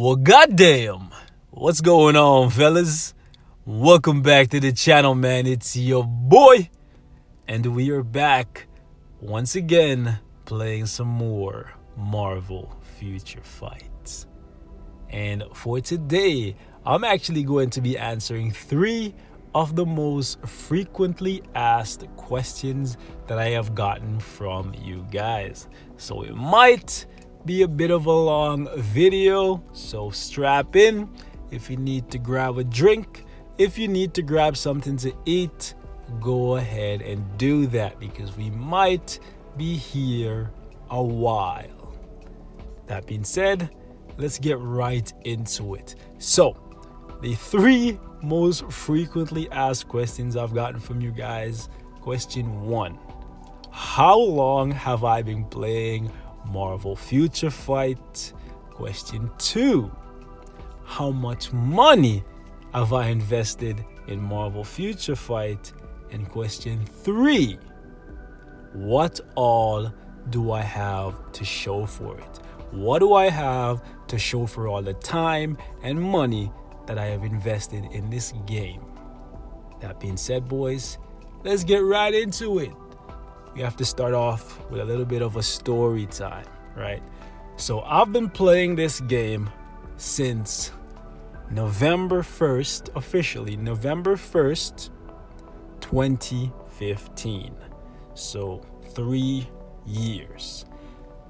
Well, goddamn, what's going on, fellas? Welcome back to the channel, man. It's your boy, and we are back once again playing some more Marvel Future Fights. And for today, I'm actually going to be answering 3 of the most frequently asked questions that I have gotten from you guys. So it might be a bit of a long video, so strap in. If you need to grab a drink, if you need to grab something to eat, go ahead and do that because we might be here a while. That being said, let's get right into it. So the 3 most frequently asked questions I've gotten from you guys. Question 1: how long have I been playing Marvel Future Fight? Question 2: how much money have I invested in Marvel Future Fight? And question 3: what all do I have to show for it? What do I have to show for all the time and money that I have invested in this game? That being said, boys, let's get right into it. We have to start off with a little bit of a story time, right? So I've been playing this game since November 1st, officially November 1st, 2015. So 3 years.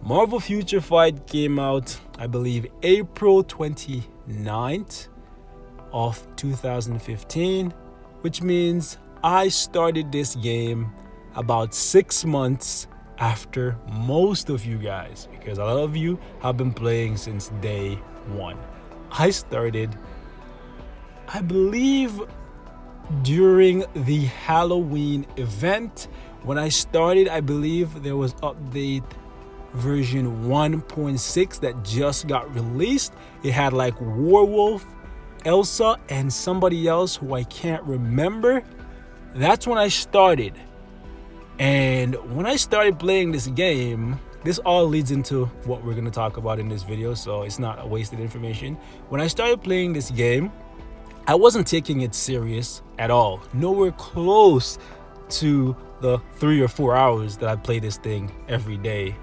Marvel Future Fight came out, I believe, April 29th of 2015, which means I started this game about 6 months after most of you guys, because a lot of you have been playing since day 1. I started, I believe, during the Halloween event. When I started, I believe there was update version 1.6 that just got released. It had like Werewolf, Elsa, and somebody else who I can't remember. That's when I started. And when I started playing this game, this all leads into what we're going to talk about in this video, so it's not a wasted information. When I started playing this game, I wasn't taking it serious at all. Nowhere close to the 3 or 4 hours that I play this thing every day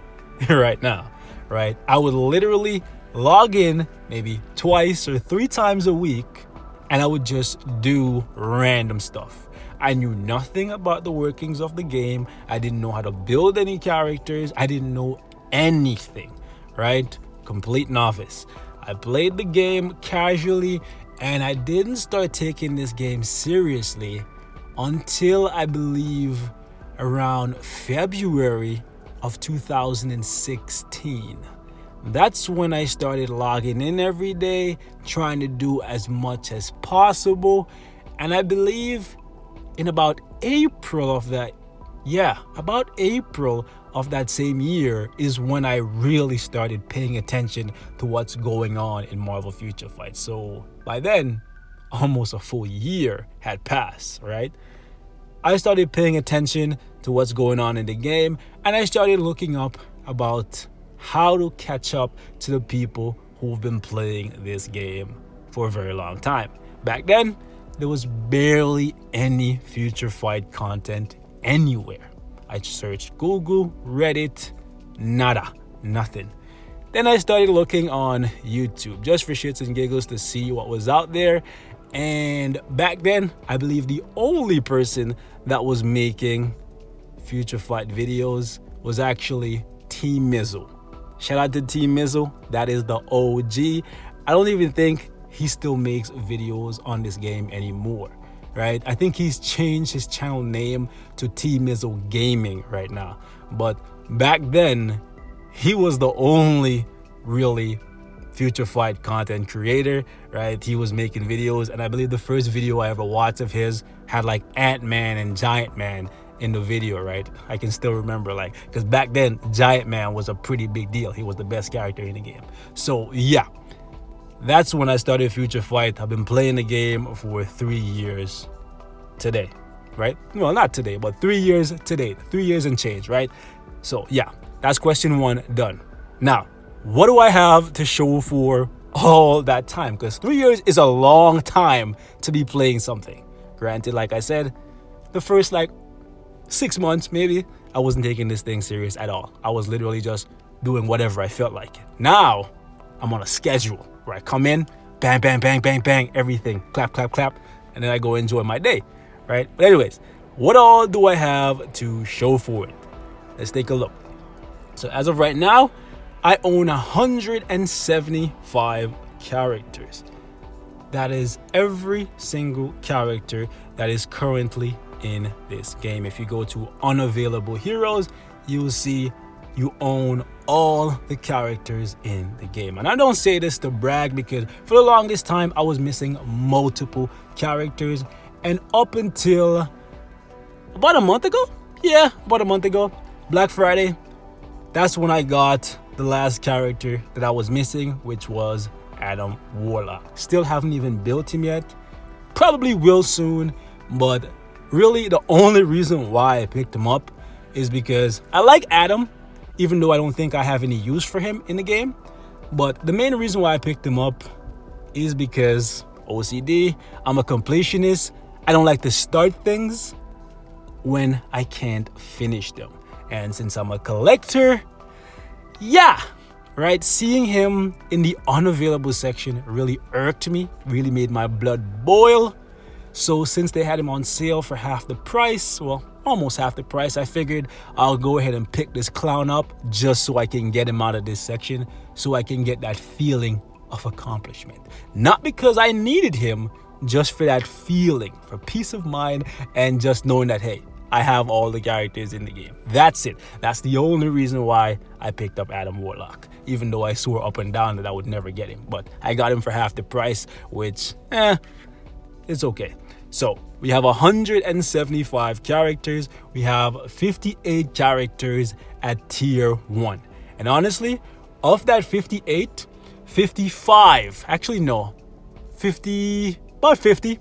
right now, right? I would literally log in maybe 2 or 3 times a week, and I would just do random stuff. I knew nothing about the workings of the game. I didn't know how to build any characters. I didn't know anything, right? Complete novice. I played the game casually, and I didn't start taking this game seriously until I believe around February of 2016. That's when I started logging in every day, trying to do as much as possible. And I believe in about April of that same year is when I really started paying attention to what's going on in Marvel Future Fight. So by then, almost a full year had passed, right? I started paying attention to what's going on in the game, and I started looking up about how to catch up to the people who've been playing this game for a very long time. Back then, there was barely any Future Fight content anywhere. I searched Google, Reddit, nada, nothing. Then I started looking on YouTube just for shits and giggles to see what was out there. And back then, I believe the only person that was making Future Fight videos was actually Team Mizzle. Shout out to Team Mizzle. That is the OG. I don't even think he still makes videos on this game anymore, right? I think he's changed his channel name to Team Mizzle Gaming right now. But back then, he was the only really Future Fight content creator, right? He was making videos, and I believe the first video I ever watched of his had like Ant-Man and Giant Man in the video, right? I can still remember, like, because back then Giant Man was a pretty big deal. He was the best character in the game. So yeah, that's when I started Future Fight. I've been playing the game for 3 years today, right? Well, not today, but 3 years today. 3 years and change, right? So yeah, that's question 1 done. Now, what do I have to show for all that time, because 3 years is a long time to be playing something. Granted, like I said, the first like 6 months maybe, I wasn't taking this thing serious at all. I was literally just doing whatever I felt like. Now I'm on a schedule where I come in, bang, bang, bang, bang, bang, everything, clap, clap, clap, and then I go enjoy my day, right? But anyways, what all do I have to show for it? Let's take a look. So as of right now, I own 175 characters. That is every single character that is currently in this game. If you go to unavailable heroes, you'll see you own all the characters in the game. And I don't say this to brag, because for the longest time I was missing multiple characters, and up until about a month ago, Black Friday, that's when I got the last character that I was missing, which was Adam Warlock. Still haven't even built him yet. Probably will soon, but really the only reason why I picked him up is because I like Adam, even though I don't think I have any use for him in the game. But the main reason why I picked him up is because OCD, I'm a completionist. I don't like to start things when I can't finish them. And since I'm a collector, seeing him in the unavailable section really irked me, really made my blood boil. So since they had him on sale for half the price, well, almost half the price, I figured I'll go ahead and pick this clown up just so I can get him out of this section, so I can get that feeling of accomplishment. Not because I needed him, just for that feeling, for peace of mind, and just knowing that, hey, I have all the characters in the game. That's it. That's the only reason why I picked up Adam Warlock, even though I swore up and down that I would never get him. But I got him for half the price, which, it's okay. So we have 175 characters. We have 58 characters at tier 1. And honestly, of that 58, 55, actually no, 50, about 50,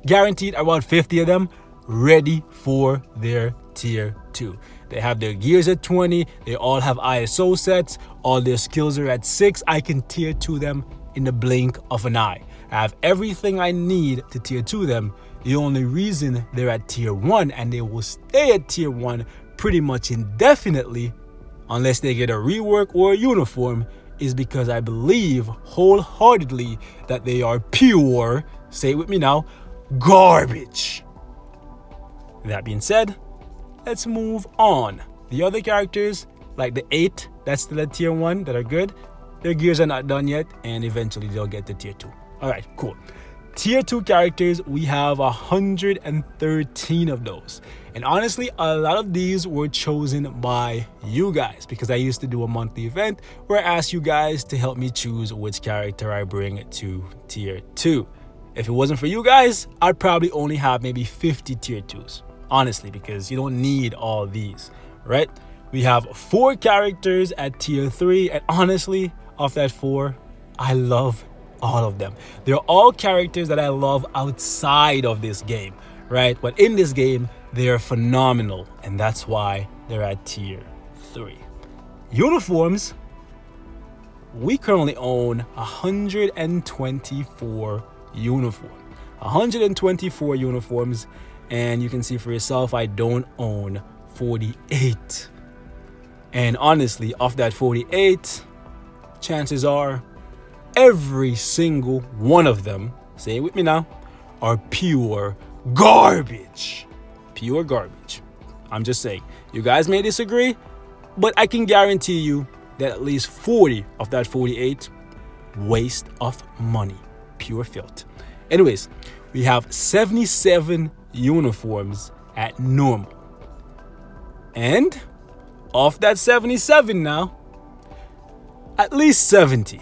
guaranteed about 50 of them ready for their tier 2. They have their gears at 20, they all have ISO sets, all their skills are at 6. I can tier 2 them in the blink of an eye. I have everything I need to tier 2 them. The only reason they're at tier 1, and they will stay at tier 1 pretty much indefinitely unless they get a rework or a uniform, is because I believe wholeheartedly that they are pure, say it with me now, garbage. That being said, let's move on. The other characters, like the 8 that's still at tier 1 that are good, their gears are not done yet, and eventually they'll get to tier 2. Alright, cool. Tier 2 characters, we have 113 of those. And honestly, a lot of these were chosen by you guys, because I used to do a monthly event where I asked you guys to help me choose which character I bring to tier 2. If it wasn't for you guys, I'd probably only have maybe 50 tier 2s. Honestly, because you don't need all these, right? We have 4 characters at tier 3, and honestly, of that 4, I love all of them. They're all characters that I love outside of this game, right? But in this game, they're phenomenal, and that's why they're at tier 3. Uniforms, we currently own 124 uniforms. 124 uniforms. And you can see for yourself, I don't own 48. And honestly, of that 48, chances are every single one of them, say it with me now, are pure garbage. Pure garbage. I'm just saying, you guys may disagree, but I can guarantee you that at least 40 of that 48, waste of money. Pure filth. Anyways, we have 77 uniforms at normal. And of that 77 now, at least 70,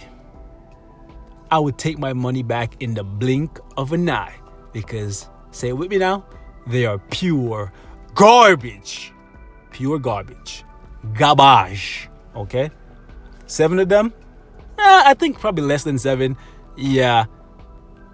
I would take my money back in the blink of an eye, because, say it with me now, they are pure garbage. Pure garbage. Garbage. Okay? 7 of them? I think probably less than 7. Yeah,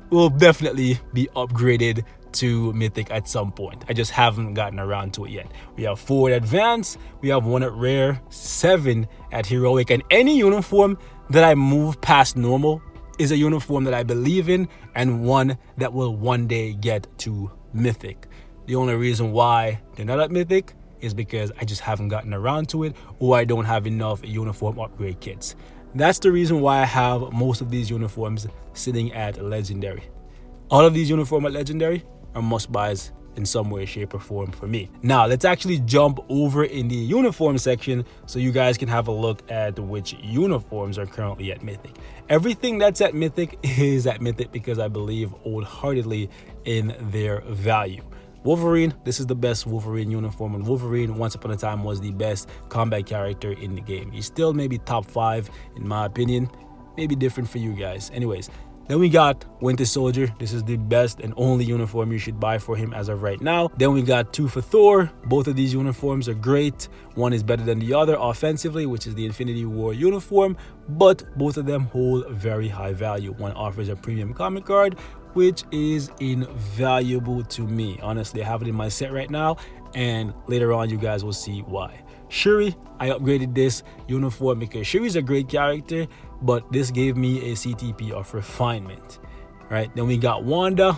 will definitely be upgraded to Mythic at some point. I just haven't gotten around to it yet. We have 4 at Advanced, we have 1 at Rare, 7 at Heroic, and any uniform that I move past normal is a uniform that I believe in and one that will one day get to Mythic. The only reason why they're not at Mythic is because I just haven't gotten around to it, or I don't have enough uniform upgrade kits. That's the reason why I have most of these uniforms sitting at Legendary. All of these uniforms at Legendary are must-buys in some way, shape, or form for me. Now, let's actually jump over in the uniform section so you guys can have a look at which uniforms are currently at Mythic. Everything that's at Mythic is at Mythic because I believe wholeheartedly in their value. Wolverine, this is the best Wolverine uniform, and Wolverine once upon a time was the best combat character in the game. He's still maybe top 5 in my opinion, maybe different for you guys. Anyways, then we got Winter Soldier. This is the best and only uniform you should buy for him as of right now. Then we got 2 for Thor. Both of these uniforms are great. One is better than the other offensively, which is the Infinity War uniform, but both of them hold very high value. One offers a premium comic card, which is invaluable to me. Honestly, I have it in my set right now, and later on you guys will see why. Shuri, I upgraded this uniform because Shuri's a great character, but this gave me a CTP of refinement, right? Then we got Wanda,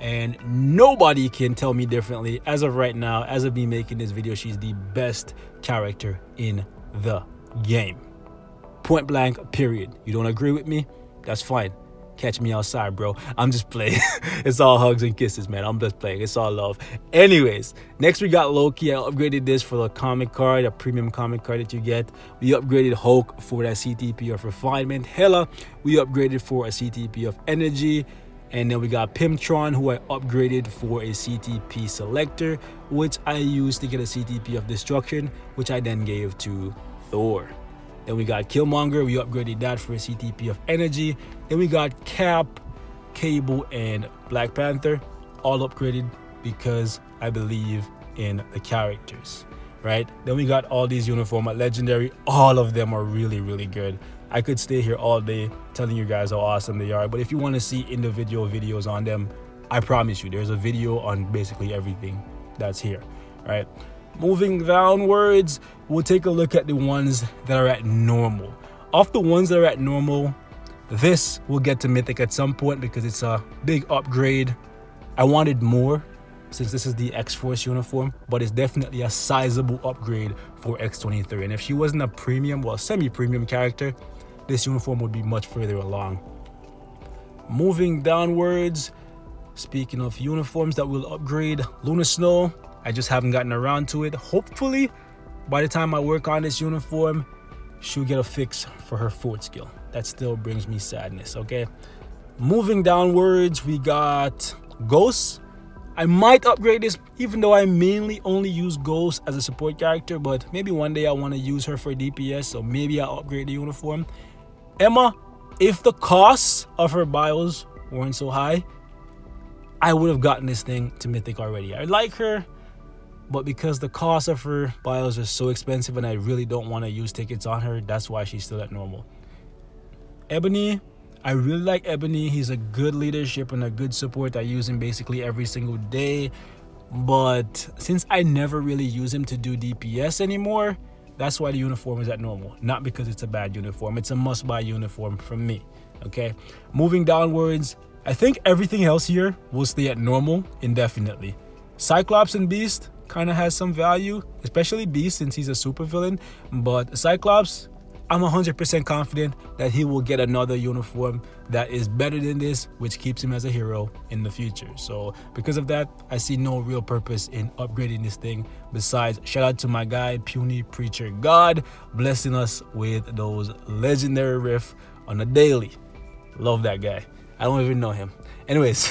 and nobody can tell me differently. As of right now, as of me making this video, she's the best character in the game. Point blank, period. You don't agree with me? That's fine. Catch me outside, bro. I'm just playing. It's all hugs and kisses, man. I'm just playing. It's all love. Anyways, next we got Loki. I upgraded this for the comic card, a premium comic card that you get. We upgraded Hulk for that CTP of refinement. Hela, we upgraded for a CTP of energy. And then we got Pimtron, who I upgraded for a CTP selector, which I used to get a CTP of destruction, which I then gave to Thor. Then we got Killmonger, we upgraded that for a CTP of energy. Then we got Cap, Cable, and Black Panther, all upgraded because I believe in the characters, right? Then we got all these uniforms at Legendary. All of them are really, really good. I could stay here all day telling you guys how awesome they are, but if you want to see individual videos on them, I promise you, there's a video on basically everything that's here, right? Moving downwards, we'll take a look at the ones that are at normal. Of the ones that are at normal, this will get to Mythic at some point because it's a big upgrade. I wanted more since this is the X-Force uniform, but it's definitely a sizable upgrade for X-23. And if she wasn't a premium, well, semi-premium character, this uniform would be much further along. Moving downwards, speaking of uniforms that will upgrade, Luna Snow, I just haven't gotten around to it. Hopefully, by the time I work on this uniform, she'll get a fix for her fort skill. That still brings me sadness, okay? Moving downwards, we got Ghost. I might upgrade this, even though I mainly only use Ghost as a support character, but maybe one day I want to use her for DPS, so maybe I'll upgrade the uniform. Emma, if the costs of her bios weren't so high, I would have gotten this thing to Mythic already. I like her, but because the cost of her bios are so expensive and I really don't want to use tickets on her, that's why she's still at normal. Ebony, I really like Ebony. He's a good leadership and a good support. I use him basically every single day, but since I never really use him to do DPS anymore, that's why the uniform is at normal. Not because it's a bad uniform. It's a must-buy uniform from me, okay? Moving downwards, I think everything else here will stay at normal indefinitely. Cyclops and Beast kind of has some value, especially Beast since he's a supervillain, but Cyclops, I'm 100% confident that he will get another uniform that is better than this, which keeps him as a hero in the future. So because of that, I see no real purpose in upgrading this thing. Besides, shout out to my guy Puny Preacher God, blessing us with those legendary riff on a daily. Love that guy. I don't even know him. Anyways,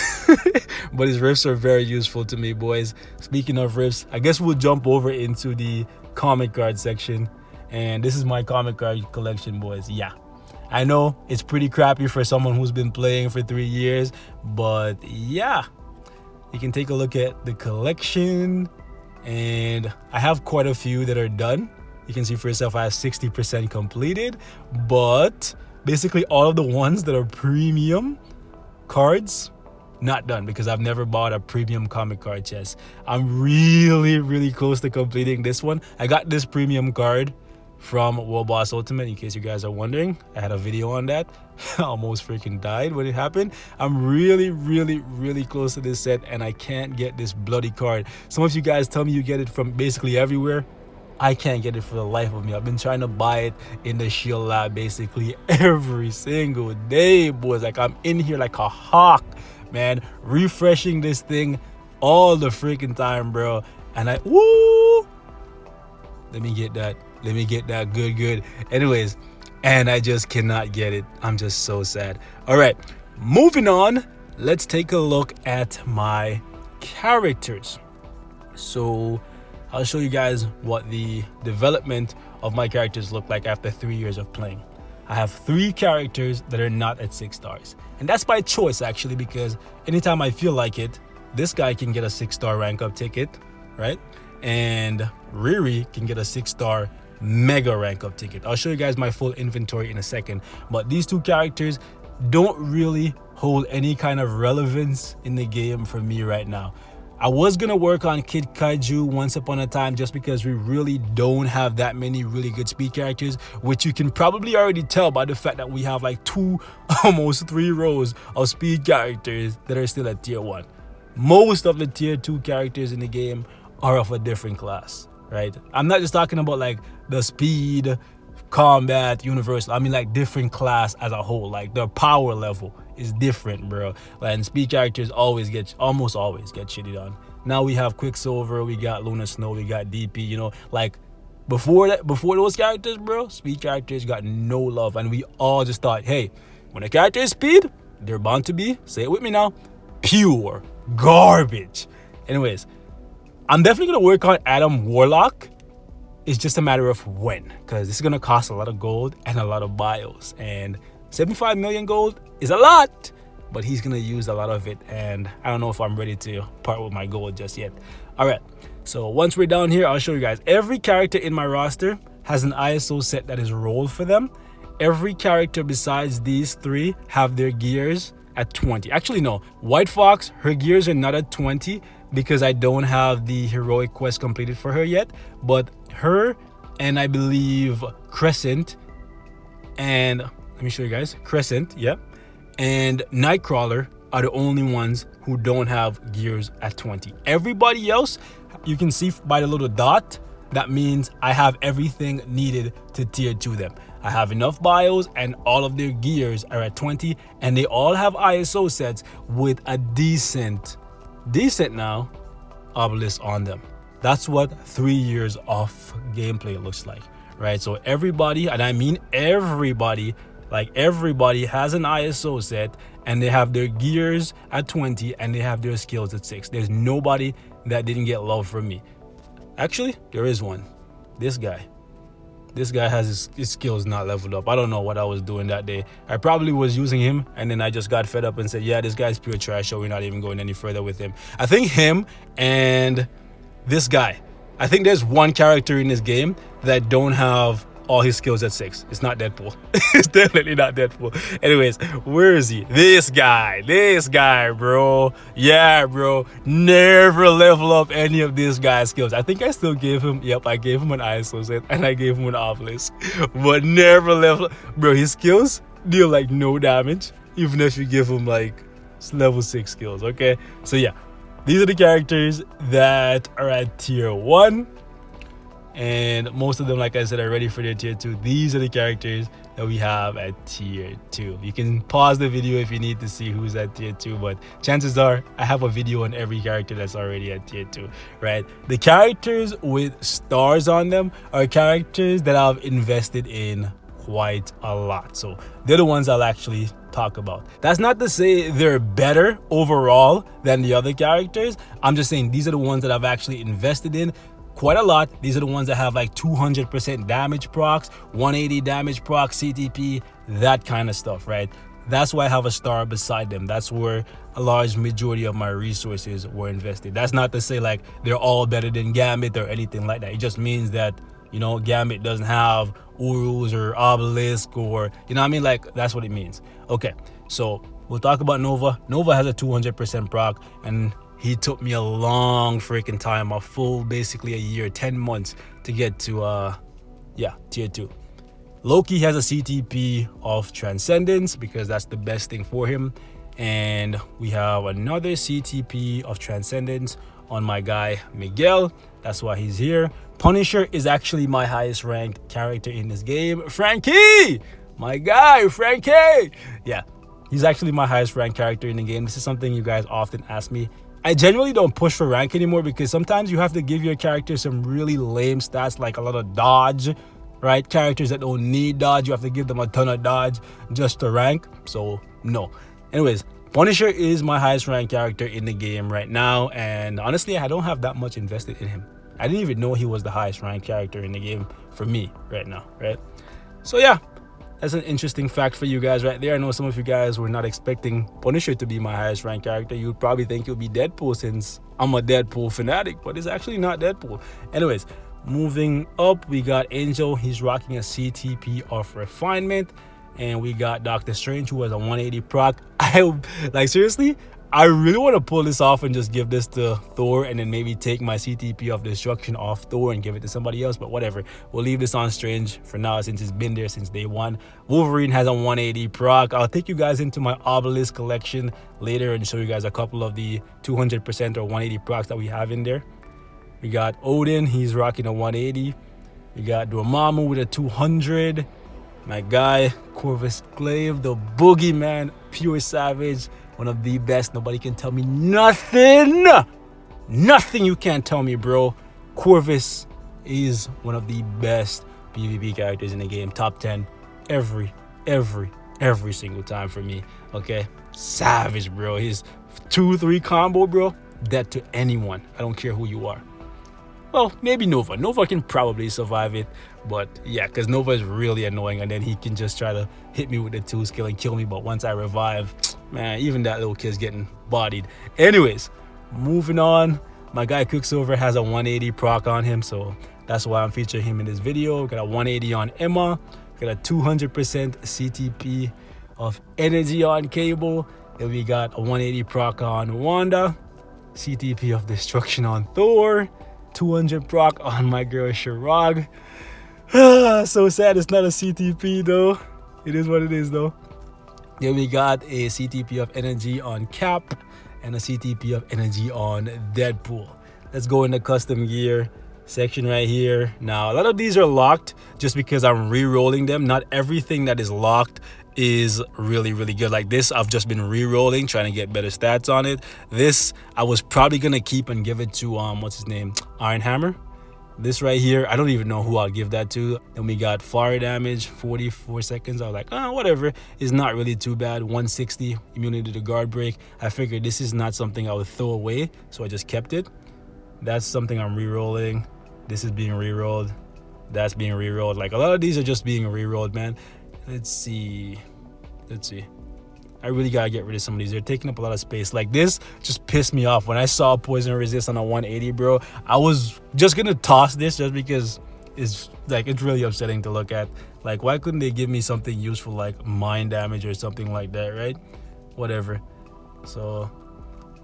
but his riffs are very useful to me, boys. Speaking of riffs, I guess we'll jump over into the comic card section. And this is my comic card collection, boys. Yeah, I know it's pretty crappy for someone who's been playing for 3 years, but yeah, you can take a look at the collection. And I have quite a few that are done. You can see for yourself I have 60% completed, but basically all of the ones that are premium cards, not done because I've never bought a premium comic card chest. I'm really close to completing this one. I got this premium card from World Boss Ultimate, in case you guys are wondering. I had a video on that. I almost freaking died when it happened. I'm really close to this set, and I can't get this bloody card. Some of you guys tell me you get it from basically everywhere. I can't get it for the life of me. I've been trying to buy it in the Shield Lab basically every single day, boys. Like, I'm in here like a hawk, man, refreshing this thing all the freaking time, bro. And let me get that good. Anyways, and I just cannot get it. I'm just so sad. All right, moving on. Let's take a look at my characters. So I'll show you guys what the development of my characters look like after 3 years of playing. I have 3 characters that are not at 6 stars. And that's by choice, actually, because anytime I feel like it, this guy can get a 6-star rank up ticket, right? And Riri can get a 6-star mega rank up ticket. I'll show you guys my full inventory in a second, but these 2 characters don't really hold any kind of relevance in the game for me right now. I was gonna work on Kid Kaiju once upon a time, just because we really don't have that many really good speed characters, which you can probably already tell by the fact that we have like 2, almost 3 rows of speed characters that are still at tier 1. Most of the tier 2 characters in the game are of a different class, right? I'm not just talking about like the speed, combat, universal. I mean like different class as a whole. Like the power level is different, bro. And speed characters almost always get shitted on. Now we have Quicksilver, we got Luna Snow, we got DP, you know, like before those characters, bro, speed characters got no love. And we all just thought, hey, when a character is speed, they're bound to be, say it with me now, pure garbage. Anyways, I'm definitely gonna work on Adam Warlock. It's just a matter of when, because this is gonna cost a lot of gold and a lot of bios, and 75 million gold is a lot, but he's gonna use a lot of it, and I don't know if I'm ready to part with my gold just yet. All right, so once we're down here, I'll show you guys. Every character in my roster has an ISO set that is rolled for them. Every character besides these 3 have their gears at 20. Actually, no, White Fox, her gears are not at 20 because I don't have the heroic quest completed for her yet, but her and I believe Crescent, and let me show you guys, Crescent, yep, and Nightcrawler are the only ones who don't have gears at 20. Everybody else, you can see by the little dot, that means I have everything needed to tier 2 them. I have enough bios and all of their gears are at 20, and they all have ISO sets with a decent now obelisk on them. That's what 3 years of gameplay looks like, right? So everybody, and I mean everybody, like everybody has an ISO set, and they have their gears at 20 and they have their skills at 6. There's nobody that didn't get love from me. Actually, there is one. This guy has his skills not leveled up. I don't know what I was doing that day. I probably was using him, and then I just got fed up and said, yeah, this guy's pure trash, so we're not even going any further with him. I think him and this guy, I think there's one character in this game that don't have all his skills at 6. It's not Deadpool. It's definitely not Deadpool. Anyways, where is he? This guy, bro. Yeah, bro. Never level up any of this guy's skills. I think I still gave him, I gave him an ISO set and I gave him an obelisk, but never level up. Bro, his skills deal like no damage, even if you give him like level 6 skills, okay? So yeah, these are the characters that are at tier 1. And most of them, like I said, are ready for their tier 2. These are the characters that we have at tier 2. You can pause the video if you need to see who's at tier 2, but chances are I have a video on every character that's already at tier 2, right? The characters with stars on them are characters that I've invested in quite a lot, so they're the ones I'll actually talk about. That's not to say they're better overall than the other characters. I'm just saying these are the ones that I've actually invested in quite a lot. These are the ones that have like 200% damage procs, 180 damage procs, CTP, that kind of stuff, right? That's why I have a star beside them. That's where a large majority of my resources were invested. That's not to say like they're all better than Gambit or anything like that. It just means that, you know, Gambit doesn't have Urus or Obelisk, or, you know what I mean? Like, that's what it means. Okay, so we'll talk about Nova. Nova has a 200% proc, and he took me a long freaking time, a full, basically a year, 10 months to get to Yeah, tier 2. Loki has a CTP of Transcendence because that's the best thing for him. And we have another CTP of Transcendence on my guy Miguel. That's why he's here. Punisher is actually my highest ranked character in this game. Frankie! My guy, Frankie! Yeah, he's actually my highest ranked character in the game. This is something you guys often ask me. I genuinely don't push for rank anymore because sometimes you have to give your character some really lame stats like a lot of dodge, right? Characters that don't need dodge, you have to give them a ton of dodge just to rank. So, no. Anyways, Punisher is my highest ranked character in the game right now. And honestly, I don't have that much invested in him. I didn't even know he was the highest ranked character in the game for me right now, right? So, yeah. That's an interesting fact for you guys right there. I know some of you guys were not expecting Punisher to be my highest ranked character. You'd probably think it would be Deadpool since I'm a Deadpool fanatic, but it's actually not Deadpool. Anyways, moving up, we got Angel. He's rocking a CTP of Refinement. And we got Doctor Strange, who has a 180 proc. Seriously, I really want to pull this off and just give this to Thor and then maybe take my CTP of Destruction off Thor and give it to somebody else, but whatever. We'll leave this on Strange for now since it's been there since day one. Wolverine has a 180 proc. I'll take you guys into my Obelisk collection later and show you guys a couple of the 200% or 180 procs that we have in there. We got Odin, he's rocking a 180. We got Dormammu with a 200. My guy, Corvus Glaive, the boogeyman, pure savage. One of the best. Nobody can tell me nothing. Nothing you can't tell me, bro. Corvus is one of the best PvP characters in the game. Top 10 every single time for me. Okay? Savage, bro. His 2-3 combo, bro. Dead to anyone. I don't care who you are. Well, maybe Nova. Nova can probably survive it. But yeah, because Nova is really annoying. And then he can just try to hit me with the 2 skill and kill me. But once I revive, man, even that little kid's getting bodied. Anyways, moving on. My guy Quicksilver has a 180 proc on him. So that's why I'm featuring him in this video. Got a 180 on Emma. Got a 200% CTP of energy on Cable. Then we got a 180 proc on Wanda. CTP of Destruction on Thor. 200 proc on my girl Shirag. So sad it's not a CTP though. It is what it is though. Then we got a CTP of energy on Cap and a CTP of energy on Deadpool. Let's go in the custom gear section right here. Now a lot of these are locked just because I'm re-rolling them. Not everything that is locked is really good. Like this, I've just been re-rolling, trying to get better stats on it. This I was probably gonna keep and give it to what's his name, Iron Hammer. This right here, I don't even know who I'll give that to. Then we got fire damage, 44 seconds. I was like, oh, whatever. It's not really too bad. 160 immunity to guard break. I figured this is not something I would throw away, so I just kept it. That's something I'm re-rolling. This is being re-rolled. That's being re-rolled. Like a lot of these are just being re-rolled, man. Let's see. I really gotta get rid of some of these. They're taking up a lot of space. Like this just pissed me off. When I saw poison resist on a 180, bro, I was just gonna toss this just because it's really upsetting to look at. Like, why couldn't they give me something useful like mind damage or something like that, right? Whatever. So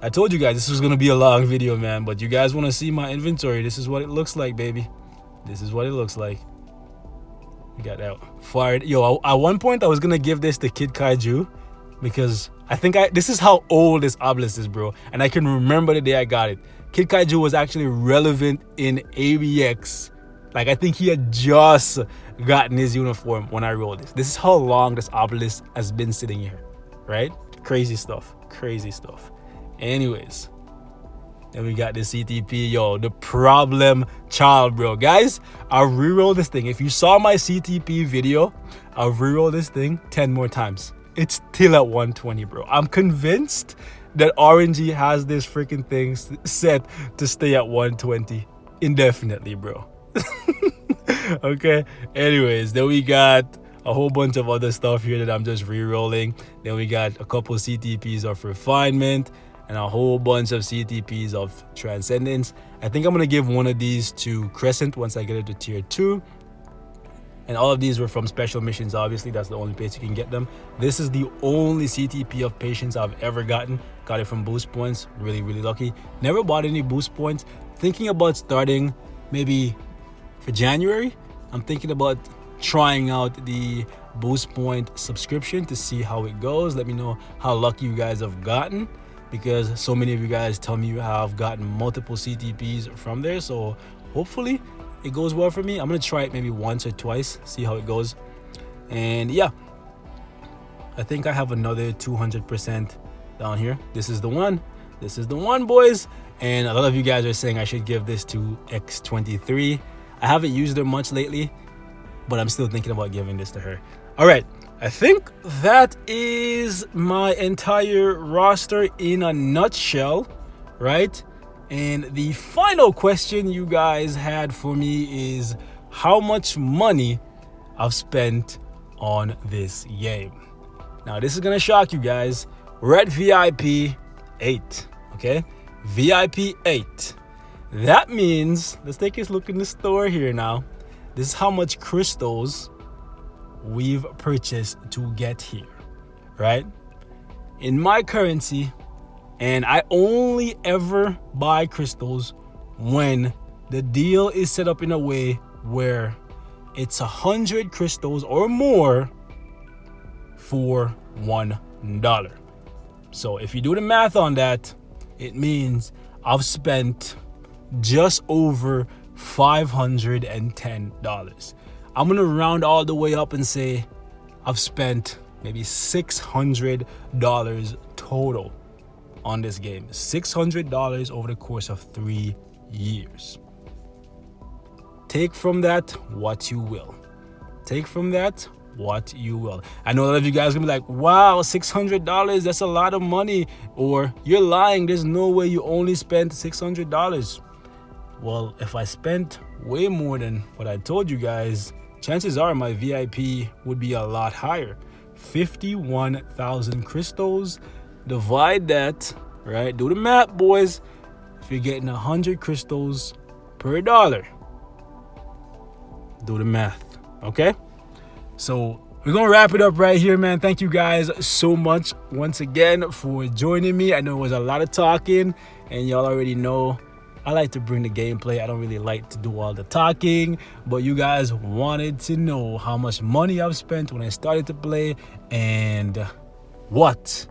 I told you guys this was gonna be a long video, man, but you guys want to see my inventory. This is what it looks like, baby. This is what it looks like. We got that fired. Yo, at one point I was gonna give this to Kid Kaiju because I think this is how old this obelisk is, bro, and I can remember the day I got it. Kid Kaiju was actually relevant in ABX. Like I think he had just gotten his uniform when I rolled this. This is how long this obelisk has been sitting here, right? Crazy stuff. Anyways, then we got the CTP. Yo, the problem child, bro. Guys, I'll reroll this thing. If you saw my CTP video, I'll reroll this thing 10 more times. It's still at 120, bro. I'm convinced that RNG has this freaking thing set to stay at 120 indefinitely, bro. Okay. Anyways, then we got a whole bunch of other stuff here that I'm just re-rolling. Then we got a couple CTPs of Refinement and a whole bunch of CTPs of Transcendence. I think I'm going to give one of these to Crescent once I get it to tier 2. And all of these were from special missions, obviously. That's the only place you can get them. This is the only CTP of Patience I've ever gotten. Got it from boost points. Really lucky. Never bought any boost points. Thinking about starting maybe for January. I'm thinking about trying out the Boost Point subscription to see how it goes. Let me know how lucky you guys have gotten, because so many of you guys tell me you have gotten multiple CTPs from there. So hopefully it goes well for me. I'm gonna try it maybe once or twice, see how it goes. And yeah, I think I have another 200% down here. This is the one. This is the one, boys. And a lot of you guys are saying I should give this to X23. I haven't used her much lately, but I'm still thinking about giving this to her. All right, I think that is my entire roster in a nutshell, right? And the final question you guys had for me is how much money I've spent on this game. Now, this is gonna shock you guys. We're at VIP 8, okay? VIP 8. That means, let's take a look in the store here now. This is how much crystals we've purchased to get here, right? In my currency, and I only ever buy crystals when the deal is set up in a way where it's 100 crystals or more for $1. So if you do the math on that, it means I've spent just over $510. I'm gonna round all the way up and say I've spent maybe $600 total on this game. $600 over the course of 3 years. Take from that what you will. Take from that what you will. I know a lot of you guys are gonna be like, wow, $600, that's a lot of money. Or you're lying, there's no way you only spent $600. Well, if I spent way more than what I told you guys, chances are my VIP would be a lot higher. 51,000 crystals. Divide that, right? Do the math, boys. If you're getting 100 crystals per dollar, do the math, okay? So we're gonna wrap it up right here, man. Thank you guys so much once again for joining me. I know it was a lot of talking, and y'all already know I like to bring the gameplay. I don't really like to do all the talking, but you guys wanted to know how much money I've spent when I started to play and what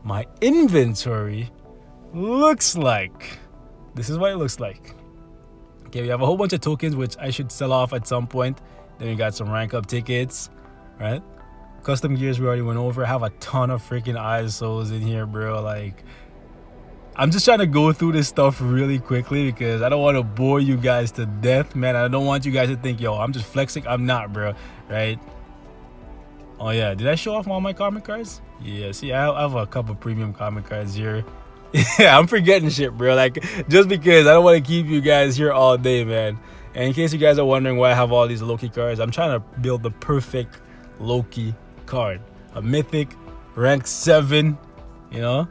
my inventory looks like. This is what it looks like. Okay, we have a whole bunch of tokens, which I should sell off at some point. Then we got some rank up tickets, right? Custom gears we already went over. I have a ton of freaking ISOs in here, bro. Like, I'm just trying to go through this stuff really quickly because I don't want to bore you guys to death, man. I don't want you guys to think, yo, I'm just flexing. I'm not, bro, right? Oh, yeah. Did I show off all my comic cards? Yeah, see, I have a couple premium comic cards here. Yeah, I'm forgetting shit, bro. Like, just because I don't want to keep you guys here all day, man. And in case you guys are wondering why I have all these Loki cards, I'm trying to build the perfect Loki card. A mythic, rank 7, you know,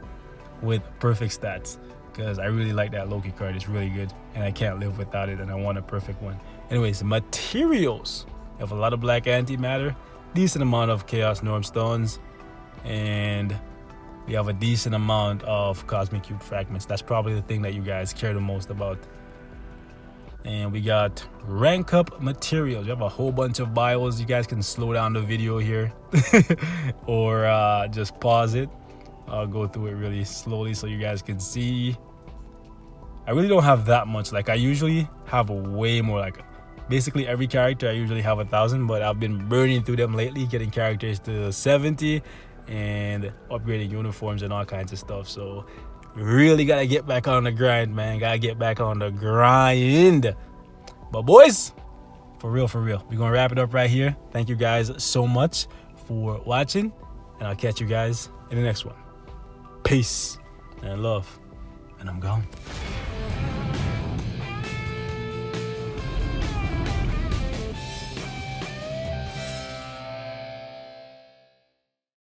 with perfect stats. Because I really like that Loki card. It's really good. And I can't live without it. And I want a perfect one. Anyways, materials. We have a lot of black antimatter. Decent amount of chaos norm stones. And we have a decent amount of cosmic cube fragments. That's probably the thing that you guys care the most about. And we got rank up materials. We have a whole bunch of bios. You guys can slow down the video here or just pause it. I'll go through it really slowly so you guys can see. I really don't have that much. Like, I usually have way more. Like, basically every character I usually have 1,000, but I've been burning through them lately, getting characters to 70 and upgrading uniforms and all kinds of stuff. So really gotta get back on the grind, man. Gotta get back on the grind. But boys, for real, we're gonna wrap it up right here. Thank you guys so much for watching, and I'll catch you guys in the next one. Peace and love, and I'm gone.